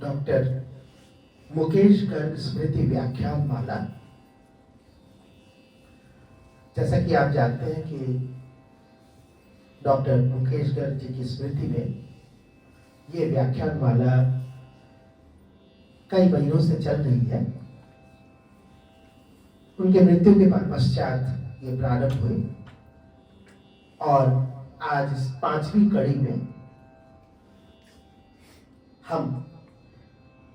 Doctor Mukesh Garg स्मृति व्याख्यान माला। जैसा कि आप जानते हैं कि डॉक्टर मुकेश गर्ग जी की स्मृति में ये व्याख्यान माला कई महीनों से चल रही है। उनके मृत्यु के पश्चात ये प्रारंभ हुई और आज इस 5वीं कड़ी में हम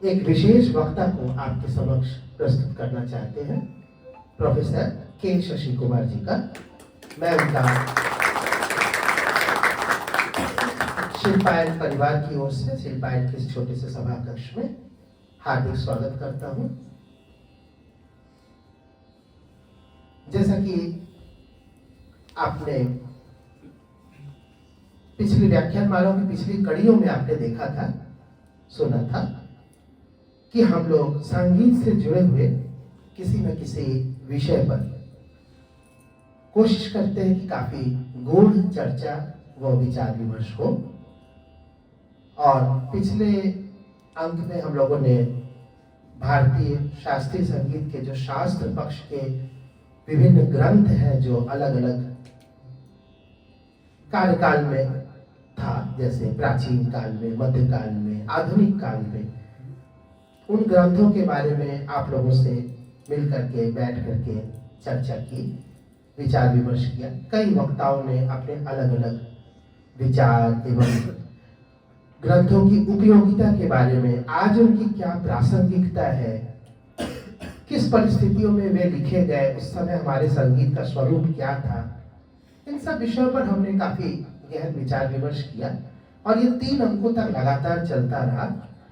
एक विशेष वक्ता को आपके समक्ष प्रस्तुत करना चाहते हैं, प्रोफेसर के शशि कुमार जी का। मैं उनका शिल्पायन परिवार की ओर से शिल्पायन के इस छोटे से सभा कक्ष में हार्दिक स्वागत करता हूं। जैसा कि आपने पिछली व्याख्यान मालाओं की पिछली कड़ियों में आपने देखा था, सुना था कि हम लोग संगीत से जुड़े हुए किसी न किसी विषय पर कोशिश करते हैं कि काफी गूढ़ चर्चा व विचार विमर्श हो। और पिछले अंक में हम लोगों ने भारतीय शास्त्रीय संगीत के जो शास्त्र पक्ष के विभिन्न ग्रंथ हैं जो अलग अलग कार्यकाल में था, जैसे प्राचीन काल में, मध्यकाल में, आधुनिक काल में, उन ग्रंथों के बारे में आप लोगों से मिल करके बैठ करके चर्चा की, विचार विमर्श किया। कई वक्ताओं ने अपने अलग अलग विचार एवं ग्रंथों की उपयोगिता के बारे में, आज उनकी क्या प्रासंगिकता है, किस परिस्थितियों में वे लिखे गए, उस समय हमारे संगीत का स्वरूप क्या था, इन सब विषयों पर हमने काफी गहन विचार विमर्श किया। और ये 3 अंकों तक लगातार चलता रहा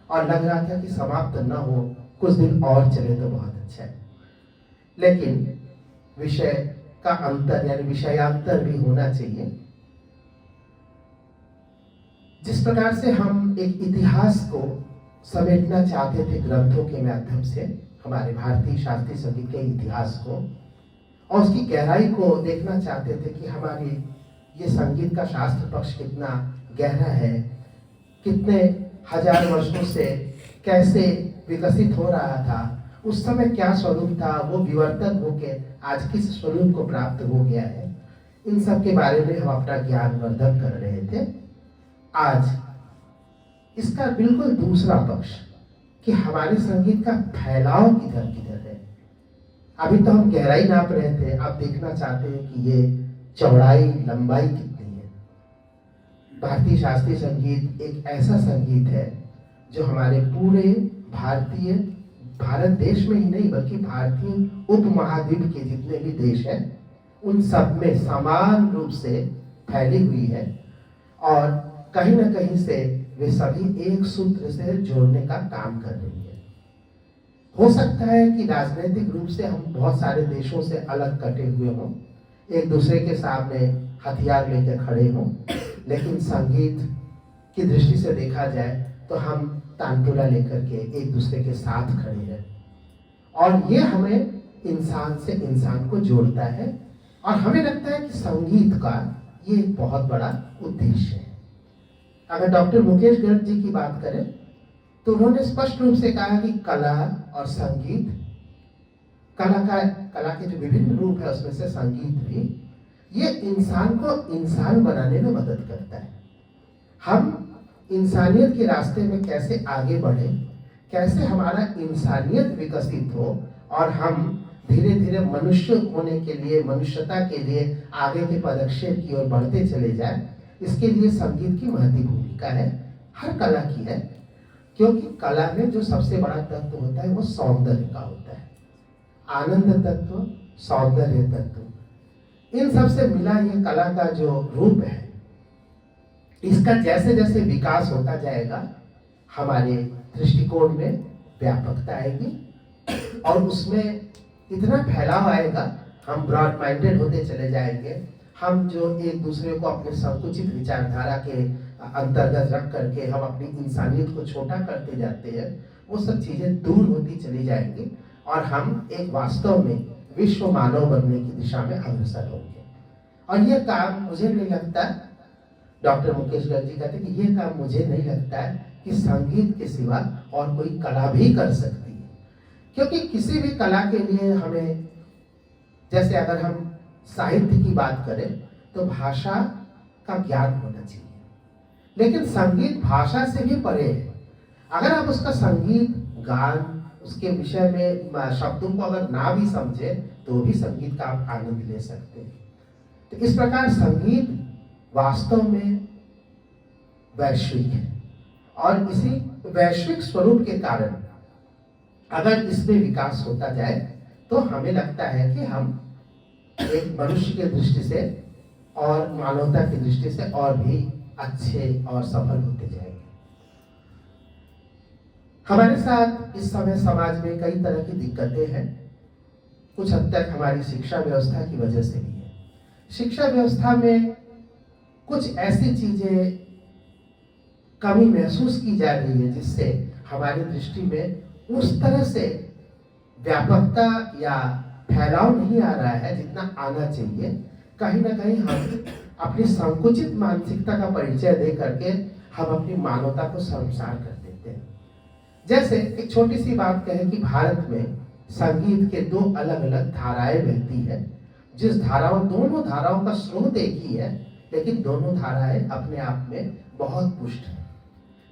और लग रहा था कि समाप्त न हो, कुछ दिन और चले तो बहुत अच्छा है। लेकिन विषय का अंतर यानी विषयांतर भी होना चाहिए। जिस प्रकार से हम एक इतिहास को समेटना चाहते थे ग्रंथों के माध्यम से, हमारे भारतीय शास्त्रीय संगीत के इतिहास को और उसकी गहराई को देखना चाहते थे कि हमारी ये संगीत का शास्त्र पक्ष कितना गहरा है, कितने हजार वर्षों से कैसे विकसित हो रहा था, उस समय क्या स्वरूप था, वो विवर्तन होके आज किस स्वरूप को प्राप्त हो गया है, इन सब के बारे में हम अपना ज्ञान वर्धन कर रहे थे। आज इसका बिल्कुल दूसरा पक्ष कि हमारे संगीत का फैलाव किधर किधर है। अभी तो हम गहराई नाप रहे थे, अब देखना चाहते हैं कि ये चौड़ाई लंबाई कितनी है। भारतीय शास्त्रीय संगीत एक ऐसा संगीत है जो हमारे पूरे भारत देश में ही नहीं बल्कि भारतीय उपमहाद्वीप के जितने भी देश हैं उन सब में समान रूप से फैली हुई है और कहीं ना कहीं से वे सभी एक सूत्र से जोड़ने का काम कर रही है। हो सकता है कि राजनीतिक रूप से हम बहुत सारे देशों से अलग कटे हुए हों, एक दूसरे के सामने हथियार लेकर खड़े हों, लेकिन संगीत की दृष्टि से देखा जाए तो हम तानपुरा लेकर के एक दूसरे के साथ खड़े हैं और ये हमें इंसान से इंसान को जोड़ता है और हमें लगता है कि संगीत का ये एक बहुत बड़ा उद्देश्य है। अगर डॉक्टर मुकेश गर्ग जी की बात करें तो उन्होंने स्पष्ट रूप से कहा कि कला और संगीत, कला के जो विभिन्न रूप है उसमें से संगीत भी, ये इंसान को इंसान बनाने में मदद करता है। हम इंसानियत के रास्ते में कैसे आगे बढ़े, कैसे हमारा इंसानियत विकसित हो और हम धीरे धीरे मनुष्य होने के लिए, मनुष्यता के लिए आगे के पदक्षेप की ओर बढ़ते चले जाए, इसके लिए संगीत की महती भूमिका है, हर कला की है। क्योंकि कला में जो सबसे बड़ा तत्व होता है वो सौंदर्य का होता है, आनंद तत्व, सौंदर्य तत्व, इन सब से मिला ये कला का जो रूप है, इसका जैसे जैसे विकास होता जाएगा हमारे दृष्टिकोण में व्यापकता आएगी और उसमें इतना फैलाव आएगा, हम ब्रॉड माइंडेड होते चले जाएंगे। हम जो एक दूसरे को अपने संकुचित विचारधारा के अंतर्गत रख करके हम अपनी इंसानियत को छोटा करते जाते हैं, वो सब चीजें दूर होती चली जाएंगी और हम एक वास्तव में विश्व मानव बनने की दिशा में अग्रसर होंगे। और ये काम मुझे नहीं लगता डॉक्टर मुकेश गर्ग जी कहते हैं कि ये काम मुझे नहीं लगता है कि संगीत के सिवा और कोई कला भी कर सकती है, क्योंकि किसी भी कला के लिए हमें, जैसे अगर हम साहित्य की बात करें तो भाषा का ज्ञान होना चाहिए, लेकिन संगीत भाषा से भी परे है। अगर आप उसका संगीत गान, उसके विषय में शब्दों को अगर ना भी समझे तो भी संगीत का आप आनंद ले सकते हैं। तो इस प्रकार संगीत वास्तव में वैश्विक है, और इसी वैश्विक स्वरूप के कारण अगर इसमें विकास होता जाए तो हमें लगता है कि हम एक मनुष्य के दृष्टि से और मानवता की दृष्टि से और भी अच्छे और सफल होते जाएंगे। हमारे साथ इस समय समाज में कई तरह की दिक्कतें हैं, कुछ हद तक हमारी शिक्षा व्यवस्था की वजह से भी है। शिक्षा व्यवस्था में कुछ ऐसी चीजें कमी महसूस की जा रही है जिससे हमारी दृष्टि में उस तरह से व्यापकता या फैलाव नहीं आ रहा है जितना आना चाहिए। कहीं ना कहीं हम अपनी संकुचित मानसिकता का परिचय दे करके हम अपनी मानवता को शर्मसार कर देते हैं। जैसे एक छोटी सी बात कहें कि भारत में संगीत के दो अलग अलग धाराएं बहती है, जिस दोनों धाराओं का स्रोत एक ही है, लेकिन दोनों धाराएं अपने आप में बहुत पुष्ट है।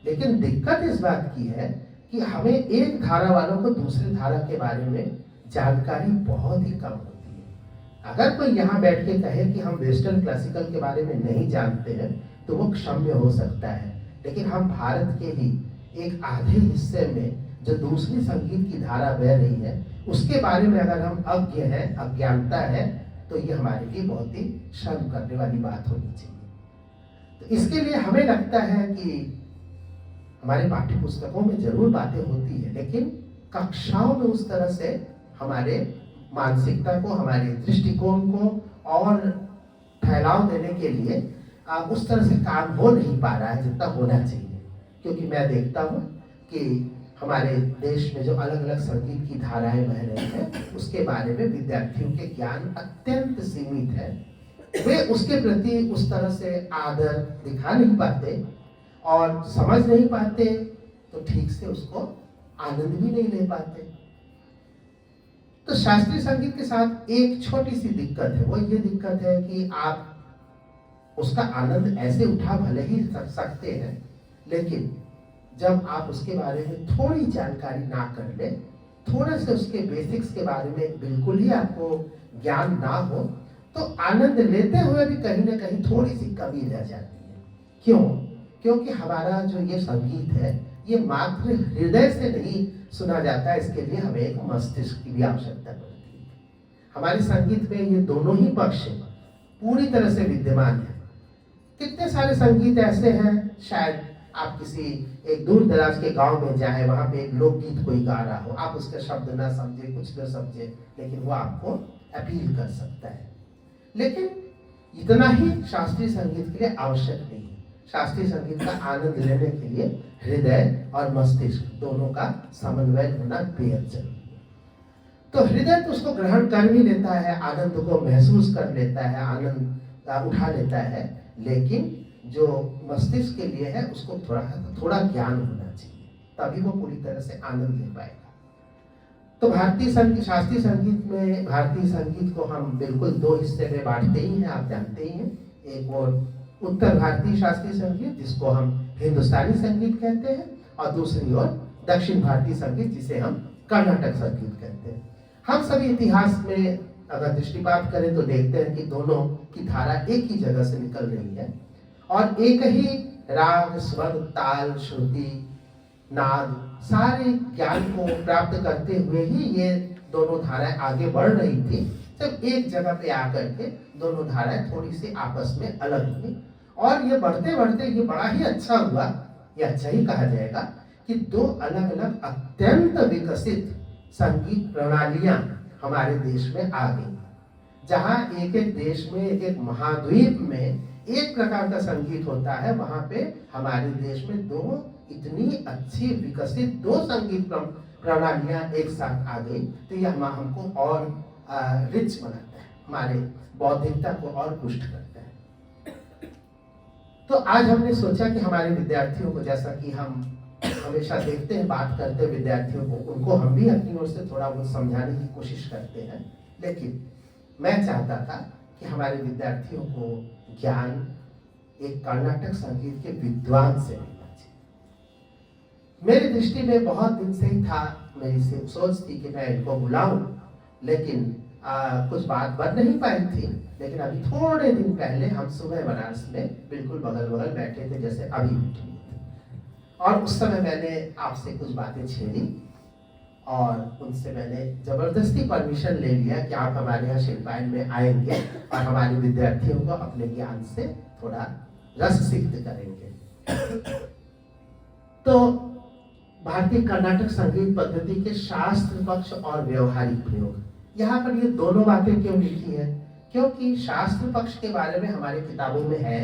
लेकिन दिक्कत इस बात की है कि हमें एक धारा वालों को दूसरी धारा के बारे में जानकारी बहुत ही कम होती है। अगर कोई यहाँ बैठ के कहे कि हम वेस्टर्न क्लासिकल के बारे में नहीं जानते हैं तो वो क्षम्य हो सकता है, लेकिन हम भारत के ही एक आधे हिस्से में जो दूसरी संगीत की धारा बह रही है उसके बारे में अगर हम अज्ञ हैं, अज्ञानता है, तो ये हमारे लिए बहुत ही शर्म करने वाली बात होनी चाहिए। तो इसके लिए हमें लगता है कि हमारे पाठ्य पुस्तकों में जरूर बातें होती है, लेकिन कक्षाओं में उस तरह से हमारे मानसिकता को, हमारे दृष्टिकोण को और फैलाव देने के लिए उस तरह से काम हो नहीं पा रहा है जितना होना चाहिए। क्योंकि मैं देखता हूँ कि हमारे देश में जो अलग अलग संगीत की धाराएं बह रही हैं उसके बारे में विद्यार्थियों के ज्ञान अत्यंत सीमित है। वे उसके प्रति उस तरह से आदर दिखा नहीं पाते और समझ नहीं पाते, तो ठीक से उसको आनंद भी नहीं ले पाते। तो शास्त्रीय संगीत के साथ एक छोटी सी दिक्कत है, वो ये दिक्कत है कि आप उसका आनंद ऐसे उठा भले ही सकते हैं, लेकिन जब आप उसके बारे में थोड़ी जानकारी ना कर ले, थोड़े से उसके बेसिक्स के बारे में बिल्कुल ही आपको ज्ञान ना हो, तो आनंद लेते हुए भी कहीं ना कहीं थोड़ी सी कमी रह जाती है। क्यों? क्योंकि हमारा जो ये संगीत है ये मात्र हृदय से नहीं सुना जाता है, इसके लिए हमें एक मस्तिष्क की भी आवश्यकता पड़ती है। हमारे संगीत में ये दोनों ही पक्ष पूरी तरह से विद्यमान है। कितने सारे संगीत ऐसे हैं, शायद आप किसी एक दूर दराज के गांव में जाएं, वहां पे एक लोकगीत कोई गा रहा हो, आप उसके शब्द ना समझे, कुछ ना समझे, लेकिन वो आपको अपील कर सकता है। लेकिन इतना ही शास्त्रीय संगीत के लिए आवश्यक नहीं है। शास्त्रीय संगीत का आनंद लेने के लिए हृदय और मस्तिष्क दोनों का समन्वय होना बेहद जरूरी है। तो हृदय तो उसको ग्रहण कर भी लेता है, आनंद को महसूस कर लेता है, आनंद उठा लेता है, लेकिन जो मस्तिष्क के लिए है उसको थोड़ा ज्ञान होना चाहिए, तभी वो पूरी तरह से आनंद ले पाएगा। तो शास्त्रीय संगीत में भारतीय संगीत को हम बिल्कुल दो हिस्से में बांटते ही हैं, आप जानते ही हैं। एक और उत्तर भारतीय शास्त्रीय संगीत जिसको हम हिंदुस्तानी संगीत कहते हैं, और दूसरी ओर दक्षिण भारतीय संगीत जिसे हम कर्नाटक संगीत कहते हैं। हम सभी इतिहास में अगर दृष्टिपात करें तो देखते हैं कि दोनों की धारा एक ही जगह से निकल रही है और एक ही राग, स्वर, ताल, श्रुति, नाद सारे ज्ञान को प्राप्त करते हुए ही ये दोनों धाराएं आगे बढ़ रही थी। जब एक जगह पे आकर के दोनों धाराएं थोड़ी सी आपस में अलग हुई और ये बढ़ते बढ़ते ये बड़ा ही अच्छा हुआ, ये अच्छा ही कहा जाएगा कि दो अलग अलग अत्यंत विकसित संगीत प्रणालियां हमारे देश में आ गई। जहां एक एक देश में, एक एक महाद्वीप में एक प्रकार का संगीत होता है, वहां पे हमारे देश में दो इतनी अच्छी विकसित दो संगीत प्रणालियां एक साथ आ गई, तो यह हमको और रिच बनाता है, हमारे बौद्धिकता को और पुष्ट करता है। तो आज हमने सोचा कि हमारे विद्यार्थियों को, जैसा कि हम हमेशा देखते हैं, बात करते हैं विद्यार्थियों को, उनको हम भी अपनी ओर से थोड़ा बहुत समझाने की कोशिश करते हैं। लेकिन मैं चाहता था कि हमारे विद्यार्थियों को ज्ञान एक कर्नाटक संगीत के विद्वान से मिलना चाहिए। मेरी दृष्टि में बहुत दिन से ही था, मेरी सोच थी कि मैं इनको बुलाऊं, लेकिन कुछ बात बन नहीं पाई थी। लेकिन अभी थोड़े दिन पहले हम सुबह बनारस में बिल्कुल बगल बगल बैठे थे, जैसे अभी बैठे थे, और उस समय मैंने आपसे कुछ बातें छेड़ी और उनसे मैंने जबरदस्ती परमिशन ले लिया कि आप हमारे यहाँ शिल्पायन में आएंगे और हमारे विद्यार्थियों को अपने ज्ञान से थोड़ा रस सिक्त करेंगे। तो भारतीय कर्नाटक संगीत पद्धति के शास्त्र पक्ष और व्यवहारिक प्रयोग, यहाँ पर ये दोनों बातें क्यों लिखी है? क्योंकि शास्त्र पक्ष के बारे में हमारे किताबों में है,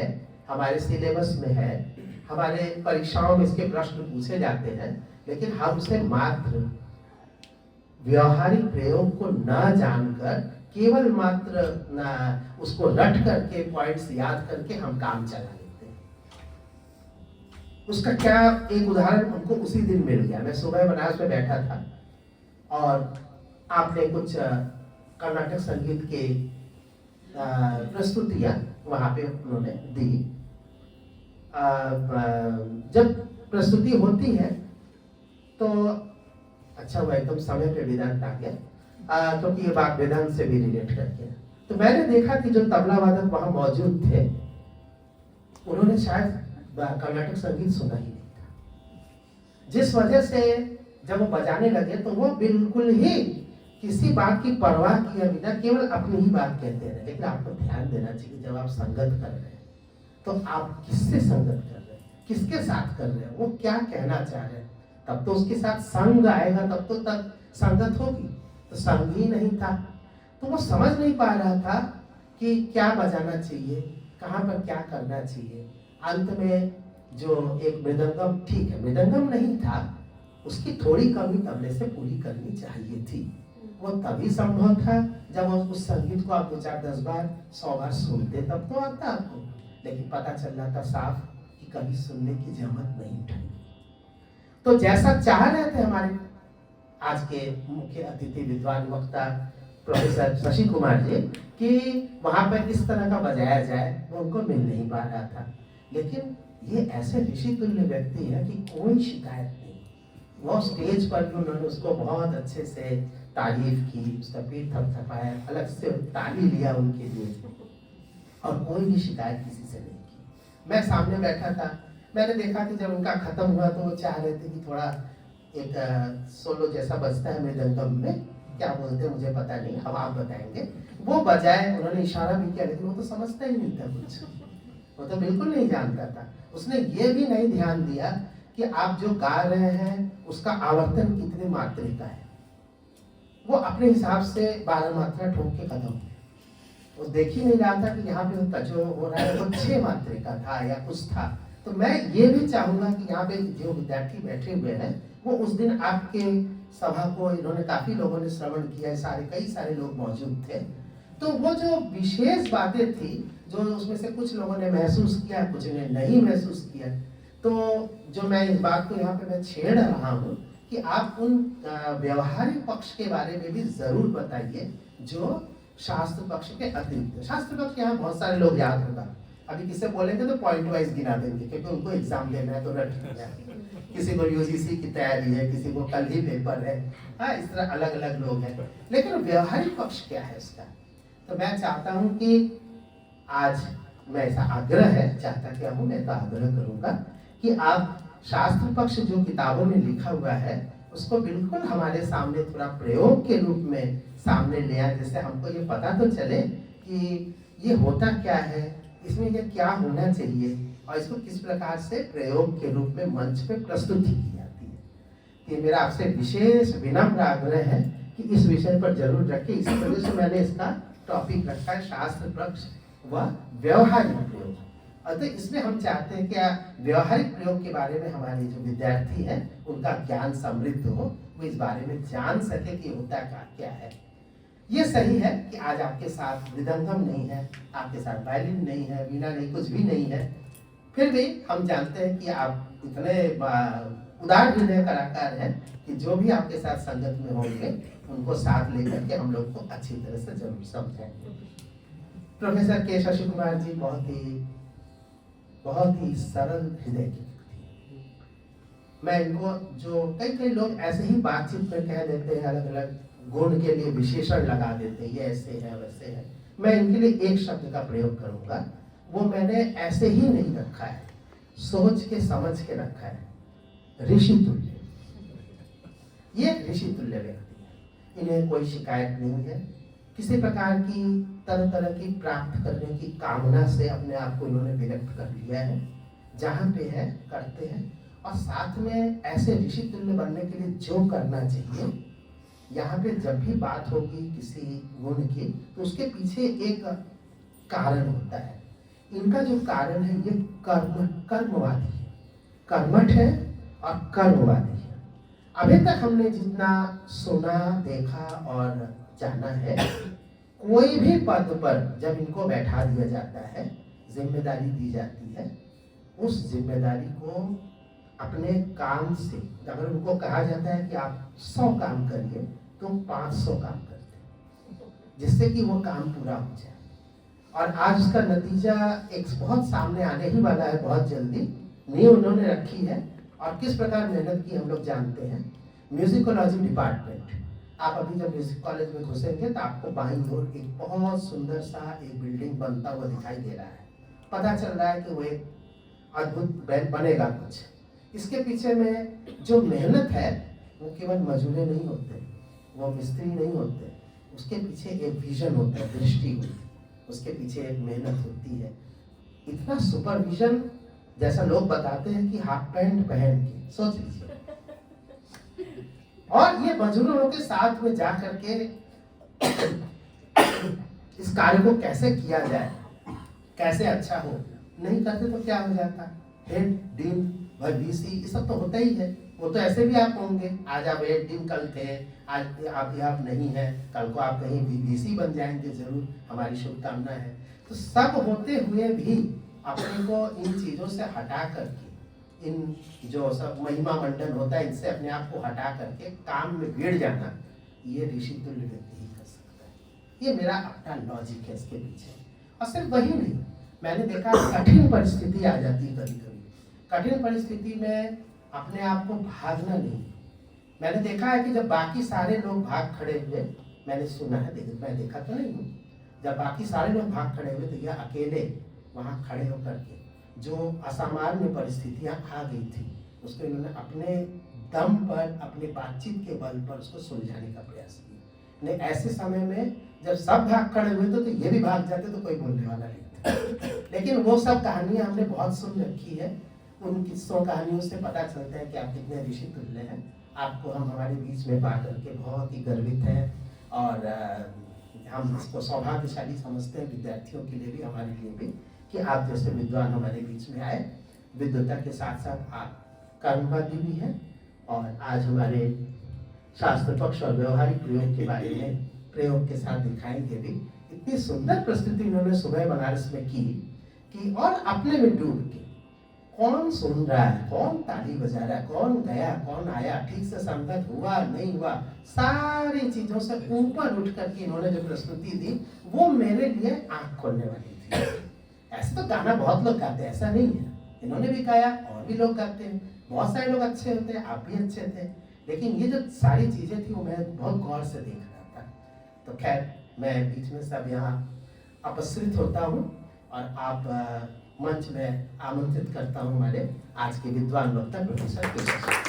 हमारे सिलेबस में है, हमारे परीक्षाओं में इसके प्रश्न पूछे जाते हैं, लेकिन हम उसे मात्र व्यवहारिक प्रयोग को न जानकर, केवल मात्र उसको रट करके, पॉइंट्स याद करके हम काम चला लेते हैं। उसका क्या एक उदाहरण हमको उसी दिन मिल गया। मैं सुबह बनारस में बैठा था और आपने कुछ कर्नाटक संगीत के प्रस्तुतियां वहां पे उन्होंने दी। जब प्रस्तुति होती है तो अच्छा हुआ एकदम समय पे वेदांत आ गया, क्योंकि ये बात वेदांत से भी रिलेट करके है। तो मैंने देखा कि जो तबला वादक वहां मौजूद थे, उन्होंने शायद कर्नाटक संगीत सुना ही नहीं था, जिस वजह से जब वो बजाने लगे तो वो बिल्कुल ही किसी बात की परवाह किए बिना केवल अपनी ही बात कहते रहे। लेकिन आपको ध्यान देना चाहिए, जब आप संगत कर रहे हैं तो आप किससे संगत कर रहे हैं, किसके साथ कर रहे हैं, वो क्या कहना चाह रहे हैं, तब तो उसके साथ संग आएगा, तब तो तक संगत होगी। तो संग ही नहीं था, तो वो समझ नहीं पा रहा था कि क्या बजाना चाहिए, कहाँ पर क्या करना चाहिए। अंत में जो एक मृदंगम, ठीक है मृदंगम नहीं था, उसकी थोड़ी कमी तबले से पूरी करनी चाहिए थी। वो तभी संभव था जब उस संगीत को आप 2, 4, 10 बार 100 बार सुनते, तब तो आता आपको। लेकिन पता चल रहा था साफ कि कभी सुनने की जहमत नहीं उठाई। तो जैसा चाह रहे थे हमारे आज के मुख्य अतिथि विद्वान वक्ता प्रोफेसर शशि कुमार जी कि वहां पर इस तरह का बजाया जाए, वो उनको मिल नहीं पा रहा था। लेकिन ये ऐसे ऋषि तुल्य व्यक्ति है कि कोई शिकायत नहीं। वो स्टेज पर भी उन्होंने उसको बहुत अच्छे से तारीफ की, उसका पीठ थपथपाया, अलग से ताली लिया उनके लिए, और कोई भी शिकायत किसी से नहीं की। मैं सामने बैठा था, मैंने देखा कि जब उनका खत्म हुआ तो वो चाह रहे थे कि थोड़ा एक सोलो जैसा बजता है मृदंगम में, क्या बोलते हैं मुझे पता नहीं, अब आप बताएंगे, वो बजाए। उन्होंने इशारा भी किया, लेकिन वो तो समझता ही नहीं था कुछ, वो तो बिल्कुल नहीं जानता था। उसने ये भी नहीं ध्यान दिया कि आप जो गा रहे हैं उसका आवर्तन कितने मात्रे का है। वो अपने हिसाब से 12 मात्रा ठोक के खत्म, वो देख ही नहीं रहा था कि यहाँ पे जो हो रहा है वो 6 मात्रे का था या कुछ था। तो मैं ये भी चाहूंगा कि यहाँ पे जो विद्यार्थी बैठे हुए हैं, वो उस दिन आपके सभा को, इन्होंने काफी लोगों ने श्रवण किया, कई सारे लोग मौजूद थे। तो वो जो विशेष बातें थी, जो उसमें से कुछ लोगों ने महसूस किया, कुछ ने नहीं महसूस किया। तो जो मैं इस बात को यहाँ पे मैं छेड़ रहा हूँ कि आप उन व्यवहारिक पक्ष के बारे में भी जरूर बताइए जो शास्त्र पक्ष के अतिरिक्त। शास्त्र पक्ष यहाँ बहुत सारे लोग याद होगा, अभी किसे बोलेंगे तो पॉइंट वाइज गिना देंगे, क्योंकि उनको एग्जाम देना है तो रट लिया। किसी को यूजीसी की तैयारी है, किसी को कल ही पेपर है, हाँ इस तरह अलग अलग लोग हैं। लेकिन व्यवहारिक पक्ष क्या है इसका? तो मैं चाहता हूँ कि आज मैं ऐसा आग्रह है, चाहता क्या हूँ, मैं तो आग्रह करूँगा कि आप शास्त्र पक्ष जो किताबों में लिखा हुआ है उसको बिल्कुल हमारे सामने थोड़ा प्रयोग के रूप में सामने ले आए, जिससे हमको ये पता तो चले कि ये होता क्या है, इसमें ये क्या होना चाहिए, और इसको किस प्रकार से प्रयोग के रूप में मंच पे प्रस्तुति की जाती है। ये मेरा आपसे विशेष विनम्र आग्रह है कि इस विषय पर जरूर रखें। इसी वजह से मैंने इसका टॉपिक रखा है शास्त्र पक्ष व व्यवहारिक प्रयोग। और तो इसमें हम चाहते हैं कि व्यवहारिक प्रयोग के बारे में हमारे जो विद्यार्थी हैं उनका ज्ञान समृद्ध हो, वो इस बारे में जान सके कि होता क्या है। ये सही है कि आज आपके साथ मृदंगम नहीं है, आपके साथ वायलिन नहीं है, वीणा नहीं, कुछ भी नहीं है, फिर भी हम जानते हैं कि आप इतने उदार हृदय कलाकार हैं कि जो भी आपके साथ संगत में होंगे उनको साथ लेकर के हम लोग को अच्छी तरह से जरूर समझाएंगे। प्रोफेसर के शशि कुमार जी बहुत ही सरल हृदय के व्यक्ति। मैं इनको, जो कई लोग ऐसे ही बातचीत में कह देते हैं, अलग अलग गुण के लिए विशेषण लगा देते हैं, ये ऐसे है वैसे है, मैं इनके लिए एक शब्द का प्रयोग करूंगा। वो मैंने ऐसे ही नहीं रखा है, सोच के समझ के रखा है, ऋषि तुल्य। ये ऋषि तुल्य व्यक्ति है, इन्हें कोई शिकायत नहीं है, किसी प्रकार की तरह तरह की प्राप्त करने की कामना से अपने आप को इन्होंने विरक्त कर लिया है। जहाँ पे है करते हैं, और साथ में ऐसे ऋषि तुल्य बनने के लिए जो करना चाहिए, यहाँ पे जब भी बात होगी किसी गुण की तो उसके पीछे एक कारण होता है। इनका जो कारण है ये कर्मवादी है, कर्मठ है और कर्मवादी है। अभी तक हमने जितना सुना, देखा और जाना है, कोई भी पद पर जब इनको बैठा दिया जाता है, जिम्मेदारी दी जाती है, उस जिम्मेदारी को अपने काम से, अगर उनको कहा जाता है कि आप 100 काम करिए तो 500 काम करते हैं, जिससे कि वो काम पूरा हो जाए। और आज उसका नतीजा एक बहुत सामने आने ही वाला है, बहुत जल्दी नींव उन्होंने रखी है। और किस प्रकार मेहनत की हम लोग जानते हैं। म्यूजिकोलॉजी डिपार्टमेंट, आप अभी जब म्यूजिक कॉलेज में घुसेंगे तो आपको बाईं ओर एक बहुत सुंदर सा एक बिल्डिंग बनता हुआ दिखाई दे रहा है। पता चल रहा है कि वो एक अद्भुत बैंड बनेगा कुछ। इसके पीछे में जो मेहनत है वो केवल मजूरे नहीं होते, वो मिस्त्री नहीं होते, उसके पीछे एक विजन होता है, दृष्टि होती है, उसके पीछे एक मेहनत होती है। इतना सुपरविजन, जैसा लोग बताते हैं कि हाफ पैंट पहन के, सोच लीजिए। और ये मजदूरों के साथ में जा करके इस कार्य को कैसे किया जाए, कैसे अच्छा हो, नहीं करते तो क्या हो जाता, हेड डीन वीसी ये सब तो होता ही है। वो तो ऐसे भी आप होंगे, आज आप हेड डीन, कल थे, आज आप नहीं है, कल को आप कहीं वीसी बन जाएंगे, जरूर हमारी शुभकामना है। तो सब होते हुए भी अपने को इन चीजों से हटा करके, इन जो सब महिमा मंडन होता है, इनसे अपने आप को हटा करके काम में भिड़ जाना, ये ऋषि तुल्य व्यक्ति ही कर सकता है। ये मेरा अपना लॉजिक है इसके पीछे। और सिर्फ वही नहीं, मैंने देखा कठिन परिस्थिति आ जाती है कभी कभी। कठिन परिस्थिति में अपने आप को भागना नहीं। मैंने देखा है कि जब बाकी सारे लोग भाग खड़े हुए, मैंने सुना है, मैं देखा तो नहीं हूँ, जब बाकी सारे लोग भाग खड़े हुए तो यह अकेले वहाँ खड़े होकर के जो असामान्य परिस्थितियाँ आ गई थी उसको इन्होंने अपने दम पर, अपने बातचीत के बल पर उसको सुलझाने का प्रयास किया। नहीं, ऐसे समय में जब सब भाग खड़े हुए थे तो ये भी भाग जाते तो कोई बोलने वाला नहीं था। लेकिन वो सब कहानियाँ हमने बहुत सुन रखी है। उन किस्सों कहानियों से पता चलता है कि आप कितने ऋषि तुल्य हैं। आपको हम हमारे बीच में पा करके बहुत ही गर्वित हैं और हम इसको सौभाग्यशाली समझते हैं, विद्यार्थियों के लिए भी, हमारे लिए भी, कि आप जैसे विद्वान हमारे बीच में आए। विद्वता के साथ साथ आप कर्मवादी भी हैं और आज हमारे शास्त्र पक्ष और व्यवहारिक प्रयोग के बारे में प्रयोग के साथ दिखाएंगे भी। इतनी सुंदर प्रस्तुति इन्होंने सुबह बनारस में की कि और अपने में डूब के, कौन सुन रहा है, कौन ताली बजा रहा है, कौन गया कौन आया, ठीक से संगत हुआ नहीं हुआ, सारी चीजों से ऊपर उठ करके इन्होंने जो प्रस्तुति दी वो मेरे लिए आंख खोलने वाली थी। ऐसे तो गाना बहुत लोग गाते हैं, ऐसा नहीं है, इन्होंने भी गाया और भी लोग गाते हैं, बहुत सारे लोग अच्छे होते हैं, आप भी अच्छे थे, लेकिन ये जो सारी चीजें थी वो मैं बहुत गौर से देख रहा था। तो खैर, मैं बीच में सब यहाँ अपस्रित होता हूँ और आप मंच में आमंत्रित करता हूँ हमारे आज के विद्वान वक्ता प्रोफेसर के।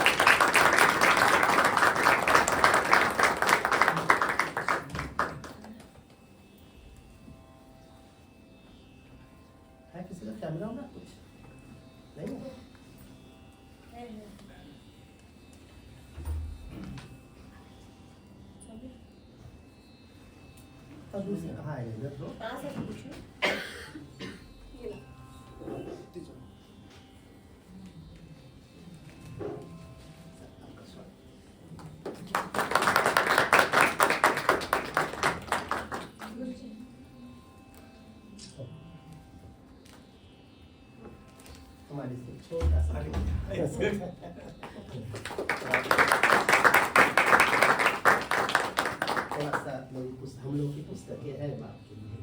किसी का कैमरा होगा कुछ नहीं है? तब उसे कहाँ आएगा तो? कहाँ से पूछूं? ये ला। छोटा सा थोड़ा सा मेरी पुस्तक, हम लोग की पुस्तकें हैं बाप के लिए।